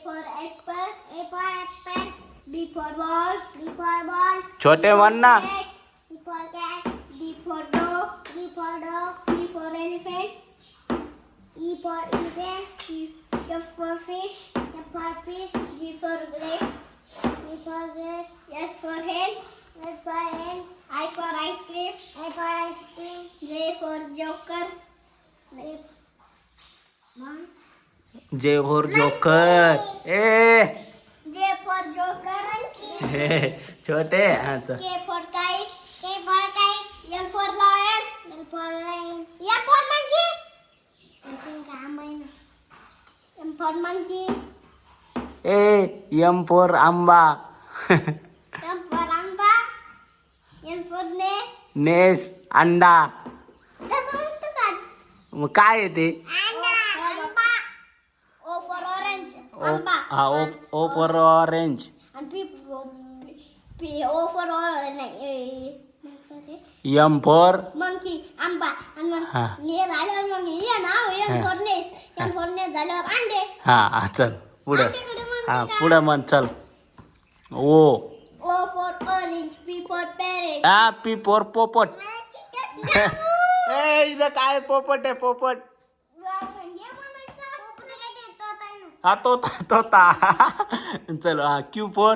for apple. A for apple. B for ball. B for ball. छोटे म्हण ना. C for cat. D for dog. D for dog. E for elephant. E for elephant. F for fish. F for fish. G for grapes. G for grapes. S for hen. S for hen. I for ice cream. I for ice cream. J for joker. J for joker. A J for joker. छोटे हा चल. K for kite. K for kite. L for lion. L for lion. M for monkey. M for monkey. A M for आंबा. M for amba. N for nest. नेस अंडा. तसं म्हणतो का? मग काय येते? Amba. O for orange. Amba. हा O for orange. And P O for orange. M for Monkey. Amba. And हा. ने झाल्यावर मग ये नाव M for nest. M for nest झाल्यावर अंडे. हा चल पुढं. अंडेकडे म्हणतो हा का? पुढं म्हण चल. ओ O for orange. P for parrot. हा पी फॉर पोपट. ए इथं काय पोपट आहे पोपट. हा तोता. चल हा क्यू फॉर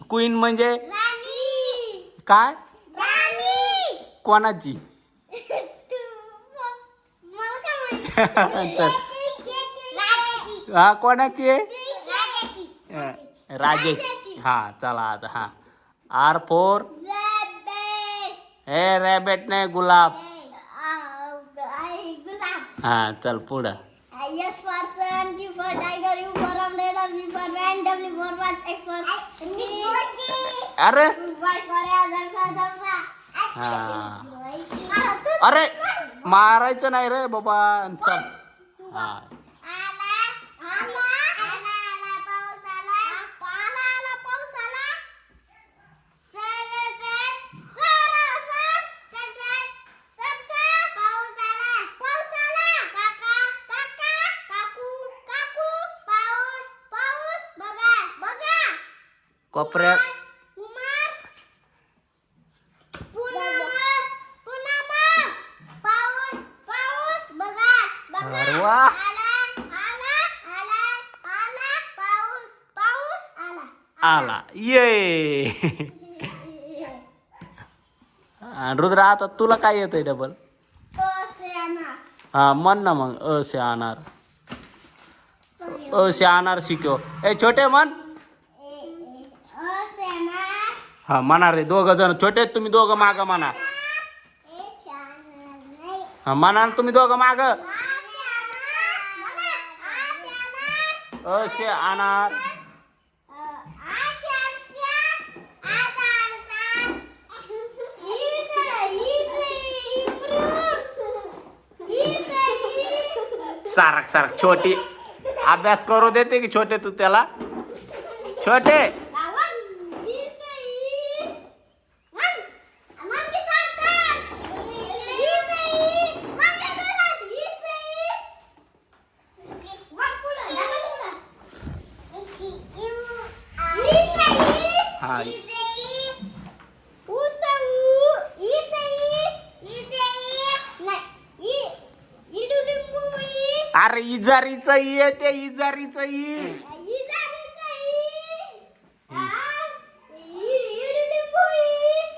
क्वीन म्हणजे काय कोणाची. चल हा कोणाची आहे. राजेची. हा चला आता हा आर फोर. हे रॅबिट नाही गुलाब. हा चल पुढं. Yes for sun, T for tiger, U for umbrella, V for van, W for watch, X for अरे Y for other for zebra. हा अरे मारायचं नाही रे बाबा. चल हा कोपऱ्यात. अरे वा. आला ये. रुद्रा आता तुला काय येतंय डबल. हा म्हण ना मग अ से अनार. अ से अनार शिक्यो. ए छोटे म्हण. हा म्हणा रे दोघं जण. छोटे तुम्ही दोघं माग म्हणा. हा म्हणा तुम्ही दोघं माग. अ से अनार. सारक सारक छोटी अभ्यास करू देते की छोटे तू त्याला. छोटे हा अरे इजारीचं ये ते इजारीचं ये.